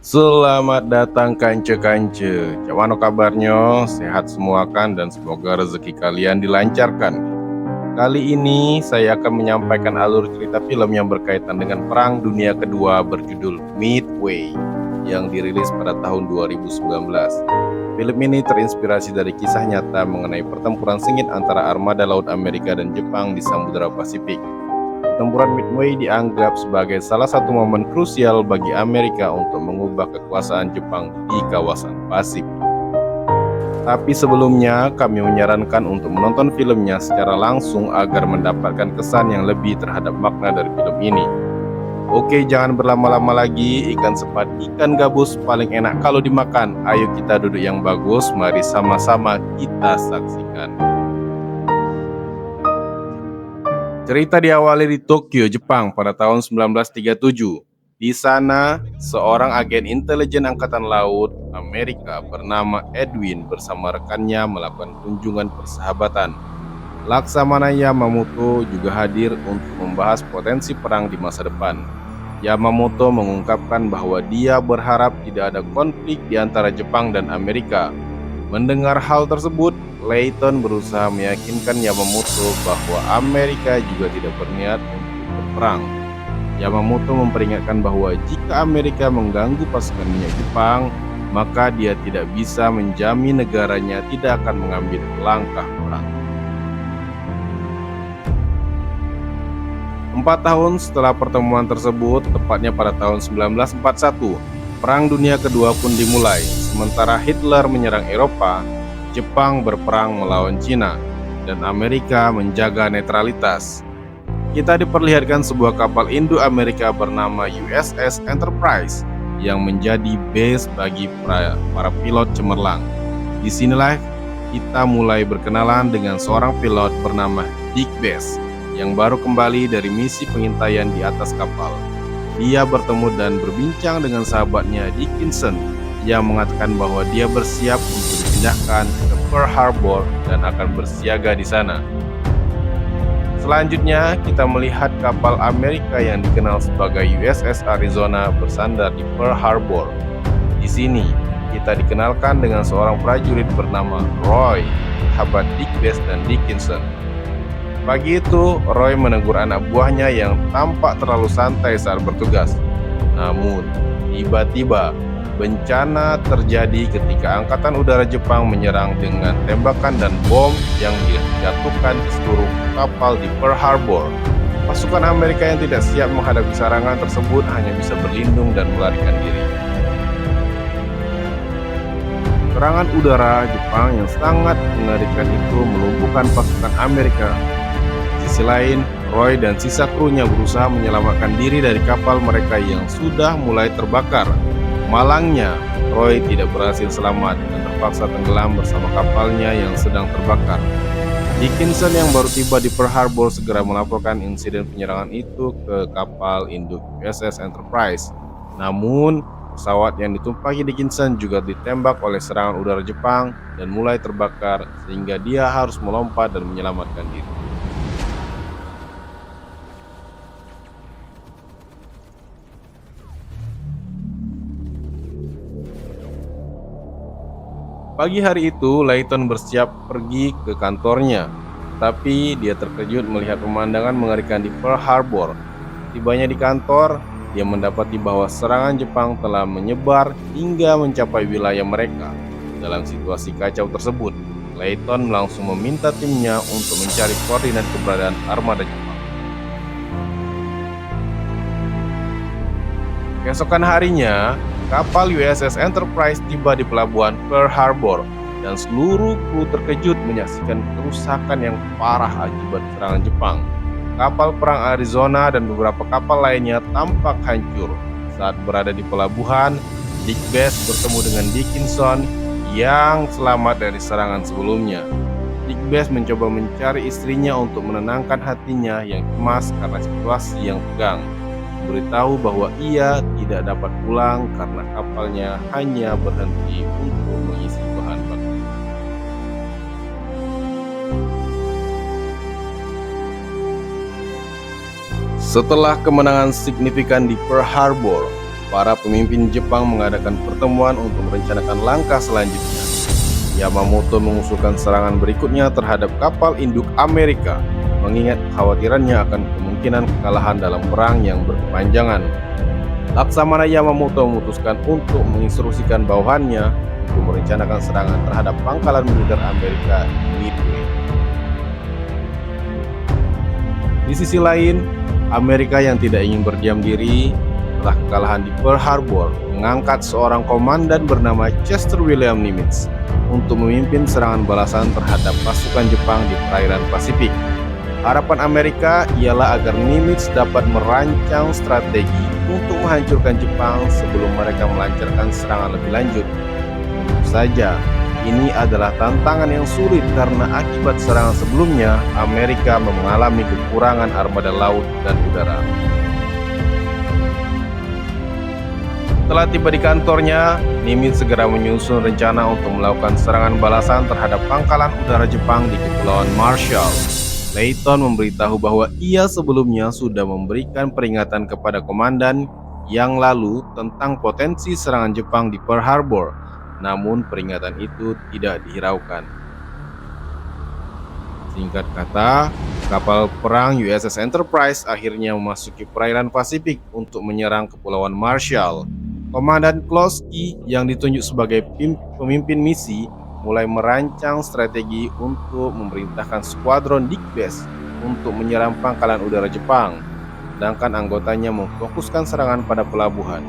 Selamat datang kance-kance. Cak kabarnya? Sehat semua kan dan semoga rezeki kalian dilancarkan. Kali ini saya akan menyampaikan alur cerita film yang berkaitan dengan Perang Dunia Kedua berjudul Midway yang dirilis pada tahun 2019. Film ini terinspirasi dari kisah nyata mengenai pertempuran sengit antara armada laut Amerika dan Jepang di Samudra Pasifik. Pertempuran Midway dianggap sebagai salah satu momen krusial bagi Amerika untuk mengubah kekuasaan Jepang di kawasan Pasifik. Tapi sebelumnya, kami menyarankan untuk menonton filmnya secara langsung agar mendapatkan kesan yang lebih terhadap makna dari film ini. Oke, jangan berlama-lama lagi. Ikan sepat, ikan gabus paling enak kalau dimakan. Ayo kita duduk yang bagus, mari sama-sama kita saksikan. Cerita diawali di Tokyo, Jepang pada tahun 1937. Di sana, seorang agen intelijen angkatan laut Amerika bernama Edwin bersama rekannya melakukan kunjungan persahabatan. Laksamana Yamamoto juga hadir untuk membahas potensi perang di masa depan. Yamamoto mengungkapkan bahwa dia berharap tidak ada konflik di antara Jepang dan Amerika. Mendengar hal tersebut, Layton berusaha meyakinkan Yamamoto bahwa Amerika juga tidak berniat untuk berperang. Yamamoto memperingatkan bahwa jika Amerika mengganggu pasukan minyak Jepang, maka dia tidak bisa menjamin negaranya tidak akan mengambil langkah perang. 4 tahun setelah pertemuan tersebut, tepatnya pada tahun 1941, Perang Dunia Kedua pun dimulai. Sementara Hitler menyerang Eropa, Jepang berperang melawan Cina, dan Amerika menjaga netralitas. Kita diperlihatkan sebuah kapal Indo-Amerika bernama USS Enterprise yang menjadi base bagi para pilot cemerlang. Disinilah kita mulai berkenalan dengan seorang pilot bernama Dick Best yang baru kembali dari misi pengintaian di atas kapal. Dia bertemu dan berbincang dengan sahabatnya Dickinson yang mengatakan bahwa dia bersiap untuk dipindahkan ke Pearl Harbor dan akan bersiaga di sana. Selanjutnya, kita melihat kapal Amerika yang dikenal sebagai USS Arizona bersandar di Pearl Harbor. Di sini, kita dikenalkan dengan seorang prajurit bernama Roy, sahabat Dick Best dan Dickinson. Pagi itu, Roy menegur anak buahnya yang tampak terlalu santai saat bertugas. Namun, tiba-tiba bencana terjadi ketika Angkatan Udara Jepang menyerang dengan tembakan dan bom yang dijatuhkan ke seluruh kapal di Pearl Harbor. Pasukan Amerika yang tidak siap menghadapi serangan tersebut hanya bisa berlindung dan melarikan diri. Serangan udara Jepang yang sangat mengerikan itu melumpuhkan pasukan Amerika. Di sisi lain, Roy dan sisa krunya berusaha menyelamatkan diri dari kapal mereka yang sudah mulai terbakar. Malangnya, Roy tidak berhasil selamat dan terpaksa tenggelam bersama kapalnya yang sedang terbakar. Dickinson yang baru tiba di Pearl Harbor segera melaporkan insiden penyerangan itu ke kapal induk USS Enterprise. Namun, pesawat yang ditumpaki Dickinson juga ditembak oleh serangan udara Jepang dan mulai terbakar sehingga dia harus melompat dan menyelamatkan diri. Pagi hari itu, Layton bersiap pergi ke kantornya, tapi dia terkejut melihat pemandangan mengerikan di Pearl Harbor. Tibanya di kantor, dia mendapati bahwa serangan Jepang telah menyebar hingga mencapai wilayah mereka. Dalam situasi kacau tersebut, Layton langsung meminta timnya untuk mencari koordinat keberadaan armada Jepang. Keesokan harinya, kapal USS Enterprise tiba di pelabuhan Pearl Harbor dan seluruh kru terkejut menyaksikan kerusakan yang parah akibat serangan Jepang. Kapal perang Arizona dan beberapa kapal lainnya tampak hancur. Saat berada di pelabuhan, Dick Best bertemu dengan Dickinson yang selamat dari serangan sebelumnya. Dick Best mencoba mencari istrinya untuk menenangkan hatinya yang cemas karena situasi yang tegang. Memberitahu bahwa ia tidak dapat pulang karena kapalnya hanya berhenti untuk mengisi bahan bakar. Setelah kemenangan signifikan di Pearl Harbor, para pemimpin Jepang mengadakan pertemuan untuk merencanakan langkah selanjutnya. Yamamoto mengusulkan serangan berikutnya terhadap kapal induk Amerika, mengingat kekhawatirannya akan kemungkinan kekalahan dalam perang yang berkepanjangan. Laksamana Yamamoto memutuskan untuk menginstruksikan bawahannya untuk merencanakan serangan terhadap pangkalan militer Amerika di Midway. Di sisi lain, Amerika yang tidak ingin berdiam diri setelah kekalahan di Pearl Harbor mengangkat seorang komandan bernama Chester William Nimitz untuk memimpin serangan balasan terhadap pasukan Jepang di perairan Pasifik. Harapan Amerika ialah agar Nimitz dapat merancang strategi untuk menghancurkan Jepang sebelum mereka melancarkan serangan lebih lanjut. Tentu saja, ini adalah tantangan yang sulit karena akibat serangan sebelumnya, Amerika mengalami kekurangan armada laut dan udara. Setelah tiba di kantornya, Nimitz segera menyusun rencana untuk melakukan serangan balasan terhadap pangkalan udara Jepang di Kepulauan Marshall. Layton memberitahu bahwa ia sebelumnya sudah memberikan peringatan kepada komandan yang lalu tentang potensi serangan Jepang di Pearl Harbor, namun peringatan itu tidak dihiraukan. Singkat kata, kapal perang USS Enterprise akhirnya memasuki perairan Pasifik untuk menyerang Kepulauan Marshall. Komandan Kloski yang ditunjuk sebagai pemimpin misi mulai merancang strategi untuk memerintahkan skuadron Digbes untuk menyerang pangkalan udara Jepang, sedangkan anggotanya memfokuskan serangan pada pelabuhan.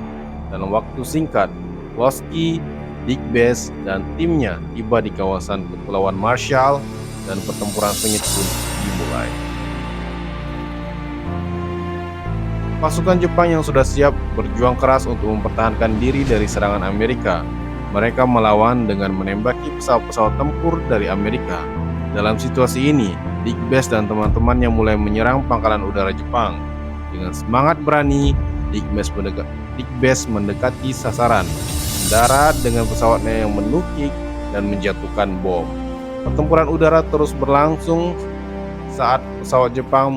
Dalam waktu singkat, Kloski, Digbes, dan timnya tiba di kawasan Kepulauan Marshall dan pertempuran sengit pun dimulai. Pasukan Jepang yang sudah siap berjuang keras untuk mempertahankan diri dari serangan Amerika. Mereka melawan dengan menembaki pesawat-pesawat tempur dari Amerika. Dalam situasi ini, Digbes dan teman-temannya mulai menyerang pangkalan udara Jepang. Dengan semangat berani, Digbes mendekati sasaran, mendarat dengan pesawatnya yang menukik dan menjatuhkan bom. Pertempuran udara terus berlangsung saat pesawat Jepang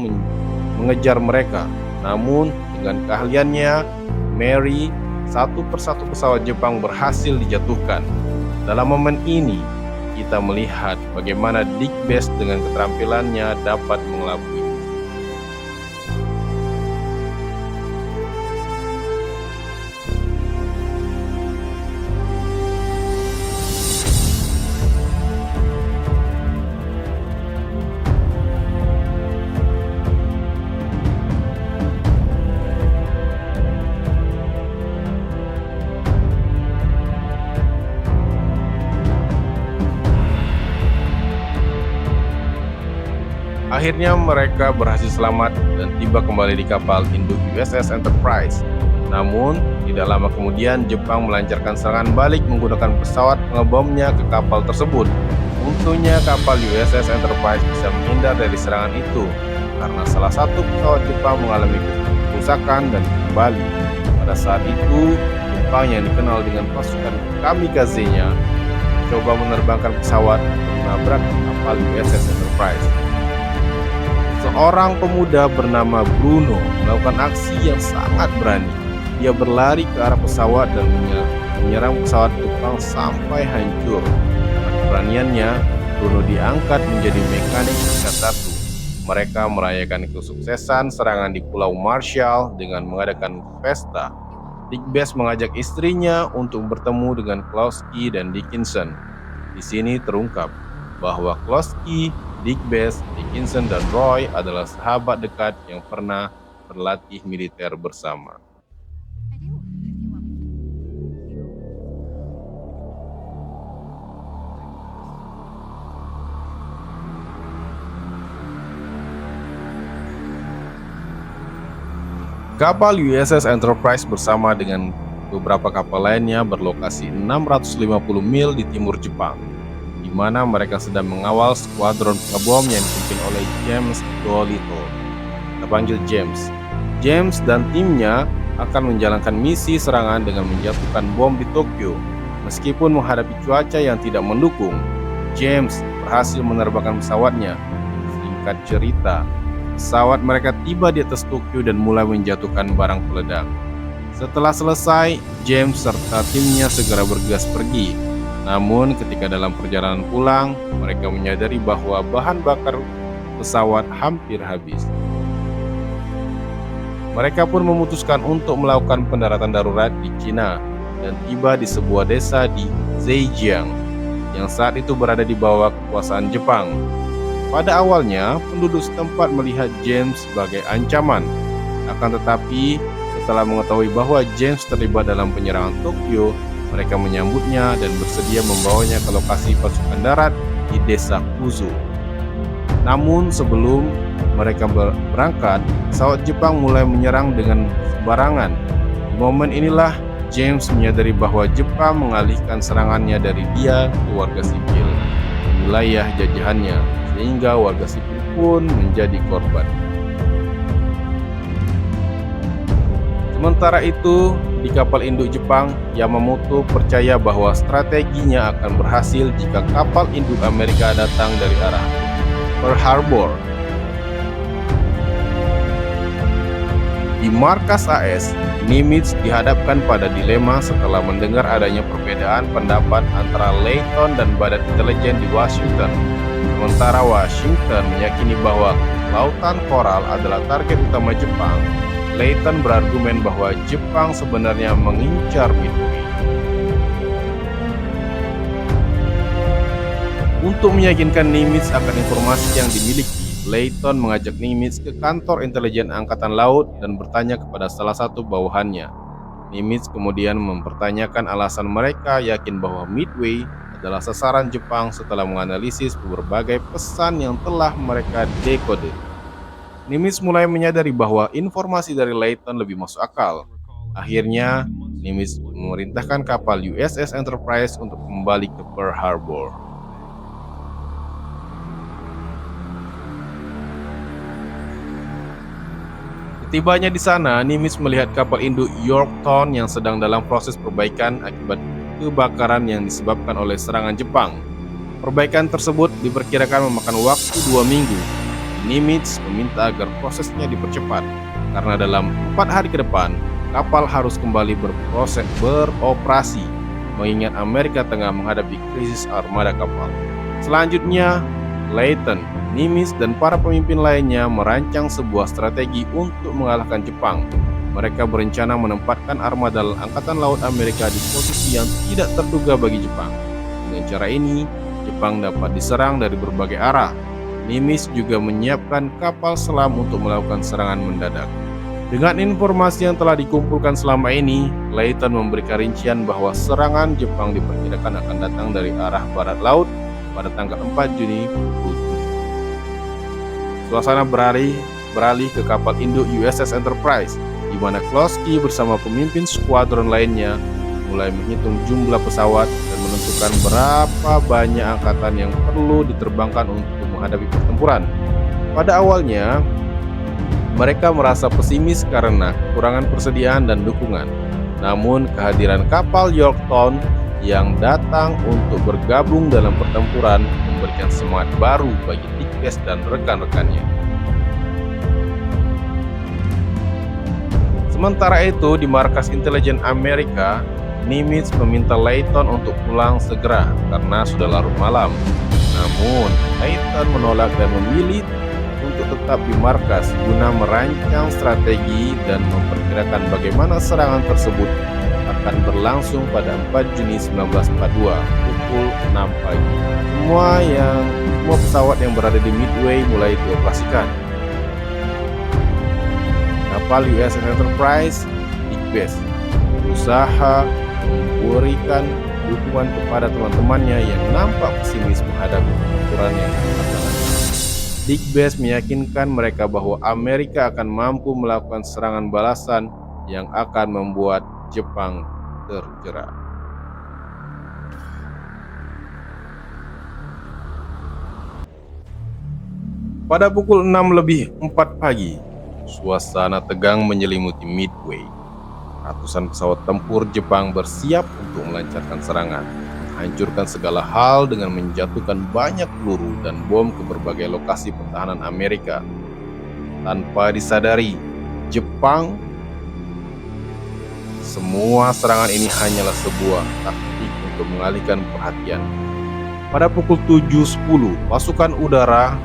mengejar mereka. Namun, dengan keahliannya, Mary, satu persatu pesawat Jepang berhasil dijatuhkan. Dalam momen ini, kita melihat bagaimana Digbes dengan keterampilannya dapat mengelabui. Akhirnya mereka berhasil selamat dan tiba kembali di kapal induk USS Enterprise. Namun, tidak lama kemudian Jepang melancarkan serangan balik menggunakan pesawat pengebomnya ke kapal tersebut. Untungnya kapal USS Enterprise bisa menghindar dari serangan itu karena salah satu pesawat Jepang mengalami kerusakan dan kembali. Pada saat itu, Jepang yang dikenal dengan pasukan kamikaze-nya mencoba menerbangkan pesawat untuk menabrak kapal USS Enterprise. Seorang pemuda bernama Bruno melakukan aksi yang sangat berani. Dia berlari ke arah pesawat dan menyerang pesawat Jepang sampai hancur. Dengan keberaniannya, Bruno diangkat menjadi mekanik tingkat 1. Mereka merayakan kesuksesan serangan di Pulau Marshall dengan mengadakan pesta. Digbes mengajak istrinya untuk bertemu dengan Kloski dan Dickinson. Di sini terungkap bahwa Kloski, Digbes, Dickinson, dan Roy adalah sahabat dekat yang pernah berlatih militer bersama. Kapal USS Enterprise bersama dengan beberapa kapal lainnya berlokasi 650 mil di timur Jepang, di mana mereka sedang mengawal skuadron pengebom yang dipimpin oleh James Doolittle. Kita panggil James. James dan timnya akan menjalankan misi serangan dengan menjatuhkan bom di Tokyo. Meskipun menghadapi cuaca yang tidak mendukung, James berhasil menerbangkan pesawatnya. Singkat cerita, pesawat mereka tiba di atas Tokyo dan mulai menjatuhkan barang peledak. Setelah selesai, James serta timnya segera bergegas pergi. Namun ketika dalam perjalanan pulang, mereka menyadari bahwa bahan bakar pesawat hampir habis. Mereka pun memutuskan untuk melakukan pendaratan darurat di Cina dan tiba di sebuah desa di Zhejiang yang saat itu berada di bawah kekuasaan Jepang. Pada awalnya, penduduk setempat melihat James sebagai ancaman. Akan tetapi, setelah mengetahui bahwa James terlibat dalam penyerangan Tokyo, mereka menyambutnya dan bersedia membawanya ke lokasi pasukan darat di desa Kuzu. Namun sebelum mereka berangkat, pesawat Jepang mulai menyerang dengan sembarangan. Di momen inilah James menyadari bahwa Jepang mengalihkan serangannya dari dia ke warga sipil di wilayah jajahannya, sehingga warga sipil pun menjadi korban. Sementara itu, di kapal induk Jepang, Yamamoto percaya bahwa strateginya akan berhasil jika kapal induk Amerika datang dari arah Pearl Harbor. Di markas AS, Nimitz dihadapkan pada dilema setelah mendengar adanya perbedaan pendapat antara Layton dan Badan Intelijen di Washington. Sementara Washington meyakini bahwa Lautan Koral adalah target utama Jepang, Layton berargumen bahwa Jepang sebenarnya mengincar Midway. Untuk meyakinkan Nimitz akan informasi yang dimiliki, Layton mengajak Nimitz ke kantor intelijen Angkatan Laut dan bertanya kepada salah satu bawahannya. Nimitz kemudian mempertanyakan alasan mereka yakin bahwa Midway adalah sasaran Jepang setelah menganalisis berbagai pesan yang telah mereka dekode. Nimitz mulai menyadari bahwa informasi dari Layton lebih masuk akal. Akhirnya, Nimitz memerintahkan kapal USS Enterprise untuk kembali ke Pearl Harbor. Tibanya di sana, Nimitz melihat kapal induk Yorktown yang sedang dalam proses perbaikan akibat kebakaran yang disebabkan oleh serangan Jepang. Perbaikan tersebut diperkirakan memakan waktu 2 minggu. Nimitz meminta agar prosesnya dipercepat, karena dalam 4 hari ke depan, kapal harus kembali beroperasi, mengingat Amerika tengah menghadapi krisis armada kapal. Selanjutnya, Layton, Nimitz, dan para pemimpin lainnya merancang sebuah strategi untuk mengalahkan Jepang. Mereka berencana menempatkan armada Angkatan Laut Amerika di posisi yang tidak terduga bagi Jepang. Dengan cara ini, Jepang dapat diserang dari berbagai arah. Nimitz juga menyiapkan kapal selam untuk melakukan serangan mendadak. Dengan informasi yang telah dikumpulkan selama ini, Layton memberikan rincian bahwa serangan Jepang diperkirakan akan datang dari arah barat laut pada tanggal 4 Juni 2007. Suasana beralih ke kapal induk USS Enterprise, di mana Kloski bersama pemimpin skuadron lainnya mulai menghitung jumlah pesawat dan menentukan berapa banyak angkatan yang perlu diterbangkan untuk menghadapi pertempuran. Pada awalnya, mereka merasa pesimis karena kekurangan persediaan dan dukungan. Namun kehadiran kapal Yorktown yang datang untuk bergabung dalam pertempuran memberikan semangat baru bagi Dick Best dan rekan-rekannya. Sementara itu, di markas intelijen Amerika, Nimitz meminta Layton untuk pulang segera karena sudah larut malam. Namun, Layton menolak dan memilih untuk tetap di markas guna merancang strategi dan memperkirakan bagaimana serangan tersebut akan berlangsung pada 4 Juni 1942 pukul 6 pagi. Semua pesawat yang berada di Midway mulai dioperasikan. Kapal USS Enterprise, Dick Best, berusaha memberikan dukungan kepada teman-temannya yang nampak pesimis menghadapi pertempuran yang akan datang. Dick Best meyakinkan mereka bahwa Amerika akan mampu melakukan serangan balasan yang akan membuat Jepang terjerat. Pada pukul 6:04 pagi, suasana tegang menyelimuti Midway. Ratusan pesawat tempur Jepang bersiap untuk melancarkan serangan, menghancurkan segala hal dengan menjatuhkan banyak peluru dan bom ke berbagai lokasi pertahanan Amerika. Tanpa disadari, Jepang Semua serangan ini hanyalah sebuah taktik untuk mengalihkan perhatian. Pada pukul 7.10, pasukan udara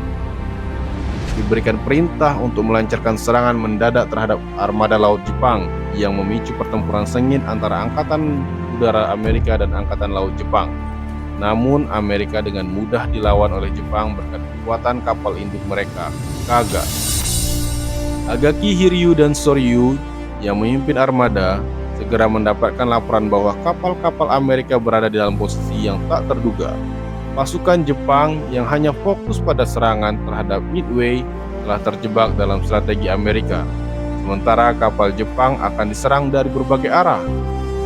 diberikan perintah untuk melancarkan serangan mendadak terhadap armada laut Jepang yang memicu pertempuran sengit antara Angkatan Udara Amerika dan Angkatan Laut Jepang. Namun Amerika dengan mudah dilawan oleh Jepang berkat kekuatan kapal induk mereka, Kaga. Agaki, Hiryu, dan Soryu yang memimpin armada segera mendapatkan laporan bahwa kapal-kapal Amerika berada di dalam posisi yang tak terduga. Pasukan Jepang yang hanya fokus pada serangan terhadap Midway telah terjebak dalam strategi Amerika. Sementara kapal Jepang akan diserang dari berbagai arah.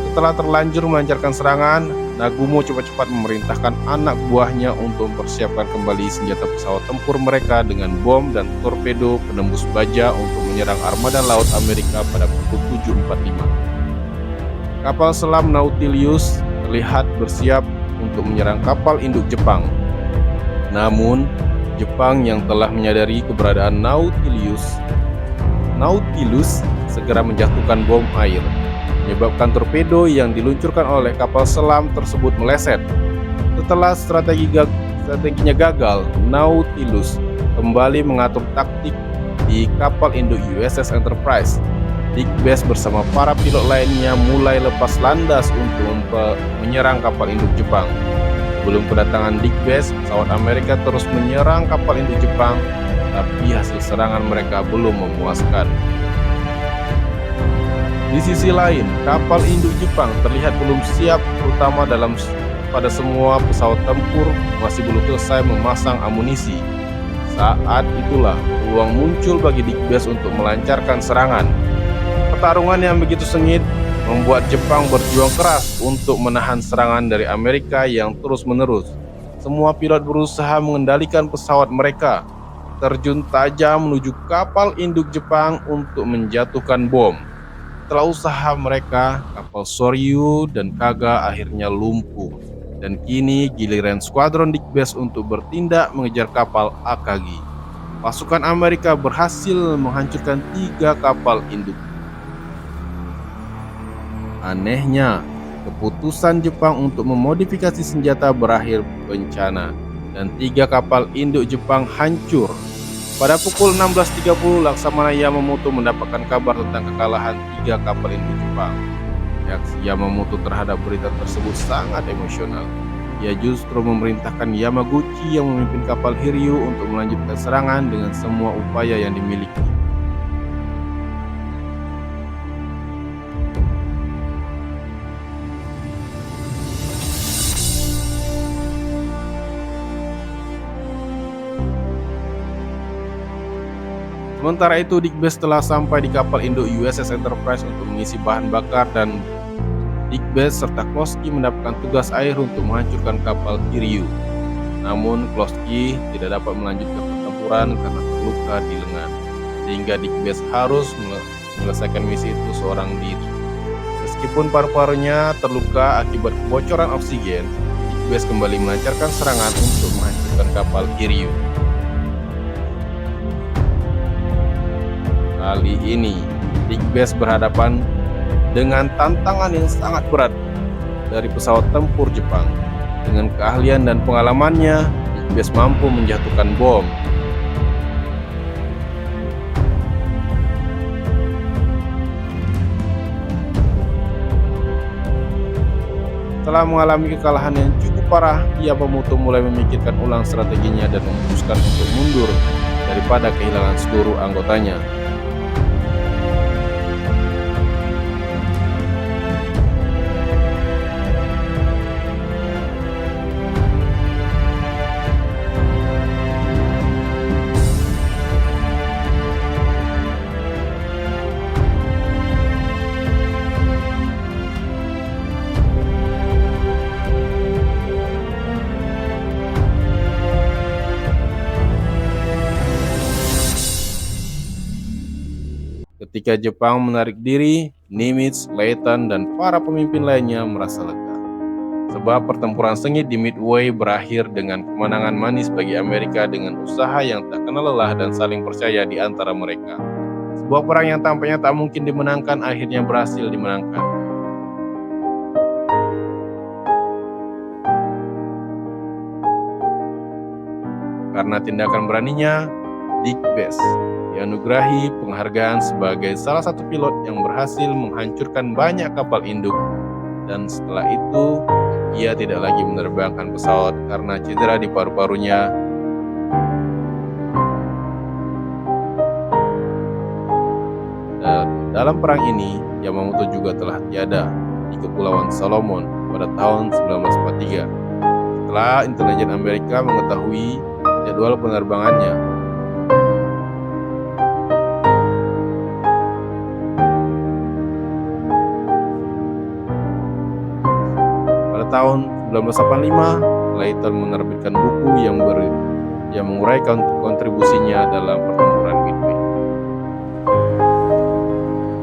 Setelah terlanjur melancarkan serangan, Nagumo cepat-cepat memerintahkan anak buahnya untuk mempersiapkan kembali senjata pesawat tempur mereka dengan bom dan torpedo penembus baja untuk menyerang armada laut Amerika pada pukul 7.45. Kapal selam Nautilus terlihat bersiap untuk menyerang kapal induk Jepang. Namun, Jepang yang telah menyadari keberadaan Nautilus segera menjatuhkan bom air, menyebabkan torpedo yang diluncurkan oleh kapal selam tersebut meleset. Setelah strateginya gagal, Nautilus kembali mengatur taktik di kapal induk USS Enterprise. Dick Best bersama para pilot lainnya mulai lepas landas untuk menyerang kapal induk Jepang. Sebelum kedatangan Dick Best, pesawat Amerika terus menyerang kapal induk Jepang, tapi hasil serangan mereka belum memuaskan. Di sisi lain, kapal induk Jepang terlihat belum siap, terutama pada semua pesawat tempur masih belum selesai memasang amunisi. Saat itulah peluang muncul bagi Dick Best untuk melancarkan serangan. Pertarungan yang begitu sengit membuat Jepang berjuang keras untuk menahan serangan dari Amerika yang terus-menerus. Semua pilot berusaha mengendalikan pesawat mereka, terjun tajam menuju kapal induk Jepang untuk menjatuhkan bom. Setelah usaha mereka, kapal Soryu dan Kaga akhirnya lumpuh, dan kini giliran skuadron Dick Best untuk bertindak mengejar kapal Akagi. Pasukan Amerika berhasil menghancurkan 3 kapal induk. Anehnya, keputusan Jepang untuk memodifikasi senjata berakhir bencana, dan 3 kapal induk Jepang hancur. Pada pukul 16.30, Laksamana Yamamoto mendapatkan kabar tentang kekalahan 3 kapal induk Jepang. Reaksi Yamamoto terhadap berita tersebut sangat emosional. Ia justru memerintahkan Yamaguchi yang memimpin kapal Hiryu untuk melanjutkan serangan dengan semua upaya yang dimiliki. Sementara itu, Dick Best telah sampai di kapal induk USS Enterprise untuk mengisi bahan bakar, dan Dick Best serta Kloski mendapatkan tugas air untuk menghancurkan kapal Hiryu. Namun Kloski tidak dapat melanjutkan pertempuran karena terluka di lengan, sehingga Dick Best harus menyelesaikan misi itu seorang diri. Meskipun paru-parunya terluka akibat kebocoran oksigen, Dick Best kembali melancarkan serangan untuk menghancurkan kapal Hiryu. Kali ini, Dick Best berhadapan dengan tantangan yang sangat berat dari pesawat tempur Jepang. Dengan keahlian dan pengalamannya, Dick Best mampu menjatuhkan bom. Setelah mengalami kekalahan yang cukup parah, Yamamoto mulai memikirkan ulang strateginya dan memutuskan untuk mundur daripada kehilangan seluruh anggotanya. Ketika Jepang menarik diri, Nimitz, Leighton, dan para pemimpin lainnya merasa lega. Sebab pertempuran sengit di Midway berakhir dengan kemenangan manis bagi Amerika dengan usaha yang tak kenal lelah dan saling percaya di antara mereka. Sebuah perang yang tampaknya tak mungkin dimenangkan akhirnya berhasil dimenangkan. Karena tindakan beraninya, Dick Best dianugerahi penghargaan sebagai salah satu pilot yang berhasil menghancurkan banyak kapal induk, dan setelah itu ia tidak lagi menerbangkan pesawat karena cedera di paru-parunya. Dan dalam perang ini, Yamamoto juga telah tiada di Kepulauan Solomon pada tahun 1943 setelah intelijen Amerika mengetahui jadwal penerbangannya. Pada tahun 1985, Layton menerbitkan buku yang menguraikan kontribusinya dalam pertempuran Midway.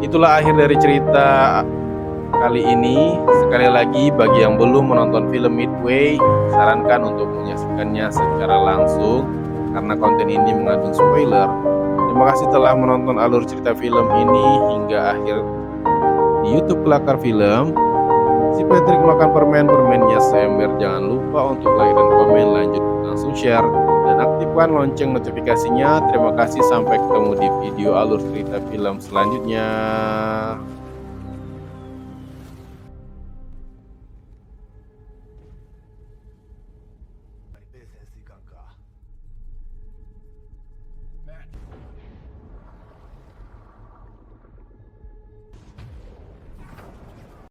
Itulah akhir dari cerita kali ini. Sekali lagi, bagi yang belum menonton film Midway, sarankan untuk menyaksikannya secara langsung karena konten ini mengandung spoiler. Terima kasih telah menonton alur cerita film ini hingga akhir di YouTube Kelakar Film. Si Patrick makan permen-permennya seember. Jangan lupa untuk like dan komen, lanjut langsung share dan aktifkan lonceng notifikasinya. Terima kasih, sampai ketemu di video alur cerita film selanjutnya.ベース潜水艦か。